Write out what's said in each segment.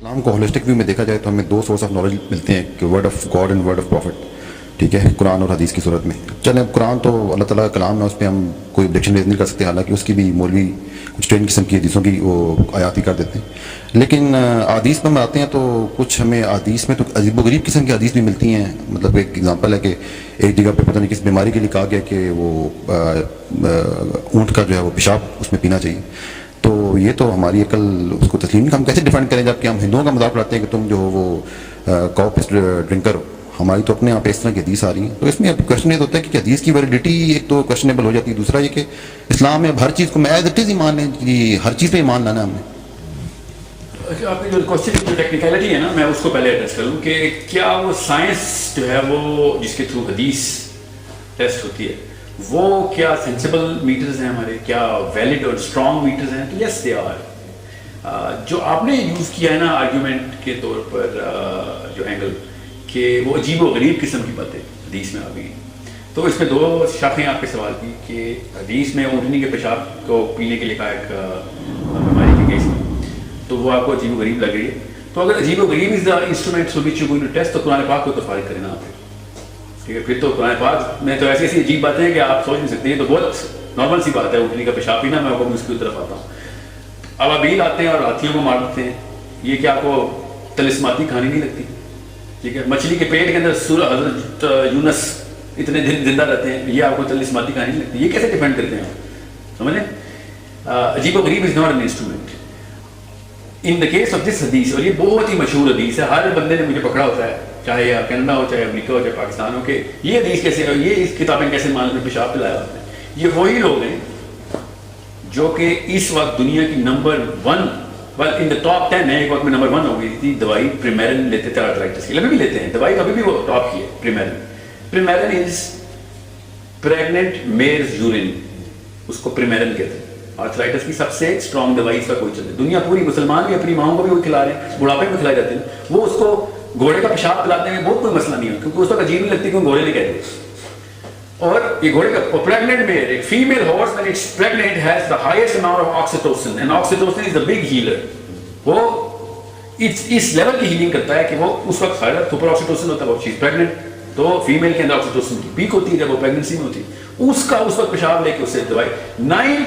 اسلام کو holistic view میں دیکھا جائے تو ہمیں دو سورس آف نالج ملتے ہیں کہ word of God and word of prophet. ٹھیک ہے, قرآن اور حدیث کی صورت میں. چلیں قرآن تو اللہ تعالیٰ کا کلام ہے, اس پہ ہم کوئی آبجیکشن ریز نہیں کر سکتے, حالانکہ اس کی بھی مولوی کچھ ٹرین قسم کی حدیثوں کی وہ آیات ہی کر دیتے ہیں. لیکن حدیث میں ہم آتے ہیں تو کچھ ہمیں حدیث میں تو عجیب و غریب قسم کی حدیث بھی ملتی ہیں. مطلب ایک ایگزامپل ہے کہ ایک جگہ پہ پتہ نہیں کس بیماری کے لیے کہا گیا کہ وہ اونٹ کا جو ہے وہ پیشاب اس میں پینا چاہیے. تو یہ تو ہماری عقل اس کو تسلیم نہیں. ہم کیسے ڈیفینڈ کریں جب کہ ہم ہندوؤں کا مذاق اڑاتے ہیں کہ تم جو ہو وہ کاپس ڈرنکر ہو. ہماری تو اپنے یہاں پہ اس طرح کی حدیث آ رہی ہیں. تو اس میں اب کوشچن یہ ہوتا ہے کہ حدیث کی ویلیڈیٹی ایک تو کوشچنیبل ہو جاتی ہے, دوسرا یہ کہ اسلام میں اب ہر چیز کو میں ایز اٹ از ہی مان لیں کہ ہر چیز پہ ایمان لانا ہم نے. آپ کی جو کوشچن جو ٹیکنیکلٹی ہے نا, میں اس کو پہلے ایڈریس کروں کہ کیا وہ سائنس جو ہے وہ جس کے تھرو حدیث ٹیسٹ ہوتی ہے وہ کیا سینسیبل میٹرز ہیں ہمارے, کیا ویلڈ اور اسٹرانگ میٹرز ہیں؟ تو یس دے آر. جو آپ نے یوز کیا ہے نا آرگیومنٹ کے طور پر جو اینگل کہ وہ عجیب و غریب قسم کی باتیں حدیث میں آ گئی, تو اس میں دو شاخیں آپ کے سوال کی کہ حدیث میں اونٹنی کے پیشاب کو پینے کے لیے کہا ایک بیماری کے کیس میں, تو وہ آپ کو عجیب و غریب لگ رہی ہے. تو اگر عجیب و غریب is the instrument for which you going to test, تو قرآن پاک کو تو فارغ کرنا آپ. ٹھیک ہے, پھر تو قرآن پاک میں تو ایسی ایسی عجیب باتیں ہیں کہ آپ سوچ نہیں سکتے. یہ تو بہت نارمل سی بات ہے اونٹنی کا پیشاب پینا. میں اس کی طرف آتا ہوں. اب ابیل آتے ہیں اور ہاتھیوں کو مار دیتے ہیں, یہ کیا آپ کو طلسماتی کہانی نہیں لگتی؟ ٹھیک ہے, مچھلی کے پیٹ کے اندر سورہ حضرت یونس اتنے دن زندہ رہتے ہیں, یہ آپ کو طلسماتی کہانی نہیں لگتی؟ یہ کیسے ڈیپینڈ کرتے ہیں آپ؟ سمجھ لیں, عجیب و غریب is not an instrument in the case of this حدیث. اور یہ بہت ہی مشہور حدیث ہے, ہر بندے نے مجھے پکڑا ہوتا ہے, چاہے کینیڈا ہو, چاہے امریکہ ہو, چاہے پاکستان ہو, کہ یہ حدیث کیسے, یہ اس کتابیں کیسے مان لیں پیشاب پلایا آپ نے. یہ وہی لوگ ہیں جو کہ اس وقت دنیا کی نمبر 1 ان دا ٹاپ 10 ہے, ایک وقت میں نمبر 1 ہو گئی تھی دوائی پریمیرن لیتے تھے آرتھرائٹس کی, ابھی بھی لیتے ہیں دوائی, ابھی بھی وہ ٹاپ کی ہے پریمیرن. پریمیرن از پریگننٹ میئرز یورین, اس کو پریمیرن کہتے ہیں. آرتھرائٹس کی سب سے اسٹرانگ دوائی اس کا کوئی چلتی ہے. دنیا پوری مسلمان بھی اپنی ماؤں کو بھی وہی کھلا رہے ہیں, بڑھاپے میں کھلائے جاتے ہیں. وہ اس کو گھوڑے کا پیشاب پلاتے ہیں, بہت کوئی مسئلہ نہیں ہے, کیونکہ اس وقت عجیب نہیں لگتی کہ گھوڑے نے کہتے ہیں. اور یہ گھوڑے کا پریگننٹ میل, ایک female horse when it's pregnant has the highest amount of oxytocin, and oxytocin is the big healer. وہ اس لیول کی ہیلنگ کرتا ہے کہ وہ اس وقت سپر آکسیٹوسن ہوتا ہے, وہ چیز پریگننٹ, تو فیمیل کے اندر آکسیٹوسن کی پیک ہوتی ہے جب وہ پریگننسی میں ہوتی ہے. اس کا اس وقت پیشاب لے کے اس سے دوائی 9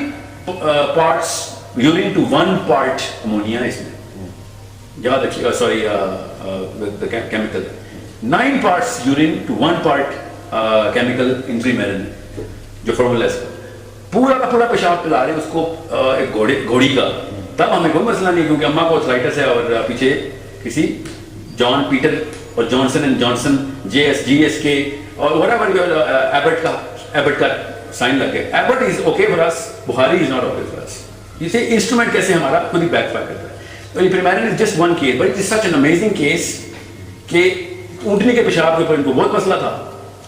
parts urine to 1 part ammonia, اس میں یاد رکھیے گا, sorry chemical 9 parts urine to 1 part chemical in Premarin جو فارمولا ہے, پورا کا پورا پیشاب پلا رہے ہیں اس کو ایک گھوڑی کا. تب ہمیں کوئی مسئلہ نہیں, کیونکہ اماں کو آرتھرائٹس ہے اور پیچھے کسی جان پیٹر اور جانسن اینڈ جانسن GSK اور ایبٹ کا سائن لگ گیا. Abbott is okay for us, Bukhari is not okay for us. اسے انسٹرومنٹ کیسے ہمارا خود ہی بیک فائر کرتا ہے. تو یہ Premarin is just one case, but it is such an amazing case کہ اونٹنی کے پیشاب کے اوپر ان کو بہت مسئلہ تھا,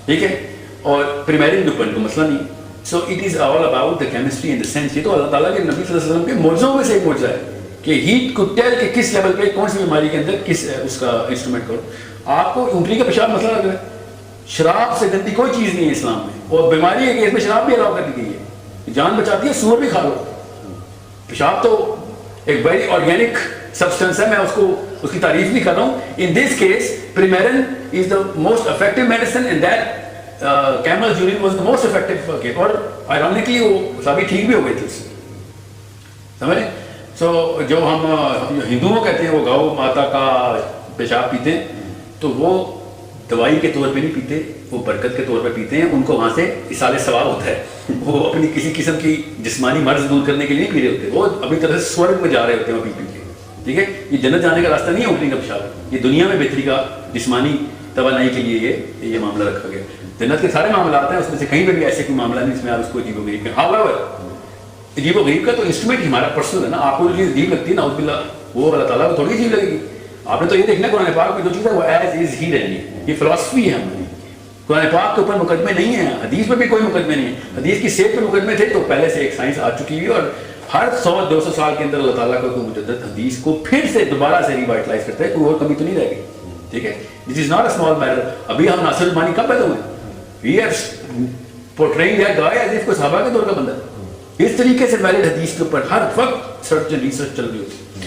ٹھیک ہے, اور پریمیرن کے اوپر ان کو مسئلہ نہیں. So it is all about the chemistry in the sense. یہ تو اللہ تعالیٰ کے نبی صلی اللہ علیہ وسلم کے معجزوں میں سے ایک معجزہ ہے کہ ہیٹ کو ٹیل کہ کس لیول پہ کون سی بیماری کے اندر کس اس کا انسٹرومنٹ کرو. آپ کو اونٹنی کا پیشاب مسئلہ لگ رہا ہے, شراب سے گندی کوئی چیز نہیں ہے اسلام میں, اور بیماری ہے کہ اس میں شراب بھی الاؤ کر دی گئی ہے, جان بچاتی ہے, سور بھی کھا لو. پیشاب تو ایک ویری آرگینک سبسٹنس ہے, میں اس کی تعریف بھی کر رہا ہوں. In this case Premarin is the most effective medicine, and that camel urine was the most effective case. اور آئرونیکلی وہ سبھی ٹھیک بھی ہو گئے تھے اس سے, سمجھ رہے. سو جو ہم ہندوؤں کہتے ہیں وہ گاؤ ماتا کا پیشاب پیتے ہیں, تو وہ دوائی کے طور پہ نہیں پیتے, وہ برکت کے طور پہ پیتے ہیں. ان کو وہاں سے اصال ثواب ہوتا ہے, وہ اپنی کسی قسم کی جسمانی مرض دور کرنے کے لیے نہیں پی رہے ہوتے, وہ اپنی طرح سے سورگ میں جا رہے ہوتے ہیں وہ پی کے. ٹھیک ہے, یہ جنت جانے کا راستہ نہیں ہے اونٹنی کا پیشاب, یہ دنیا میں بہتری کا جسمانی توانائی کے لیے یہ معاملہ رکھا گیا. جنت کے سارے معاملات ہیں, اس میں سے کہیں پہ بھی ایسے کوئی معاملہ نہیں اس میں آپ اس کو عجیب و غریب کہیں. عجیب و غریب کا تو انسٹرومنٹ ہمارا پرسنل ہے نا. آپ کو جو چیز عجیب لگتی ہے نا, باللہ وہ اللہ تعالیٰ کو تھوڑی عجیب لگے گی. آپ نے تو یہ دیکھنا قرآن پاک میں جو چیز ہے وہ ایز از ہی رہنی ہے. یہ فلاسفی ہے ہماری. قرآن پاک کے اوپر مقدمے نہیں ہیں, حدیث میں بھی کوئی مقدمے نہیں ہے. حدیث کی صحت پہ مقدمے تھے تو پہلے سے ایک سائنس آ چکی ہوئی, اور ہر 100-200 سال کے اندر اللہ تعالیٰ کا کوئی مجدد حدیث کو پھر سے دوبارہ سے ریوائٹلائز کرتا ہے, کوئی اور کمی تو نہیں رہ گئی. ٹھیک ہے, this is not a small matter. ابھی ہم ناصر المانی کب پیدا ہوئے, we are portraying that guy as if کوئی صحابہ کے دور کا بندہ. اس طریقے سے ویلڈ حدیث کے اوپر ہر وقت سرچ اینڈ ریسرچ چل رہی ہوتی ہے.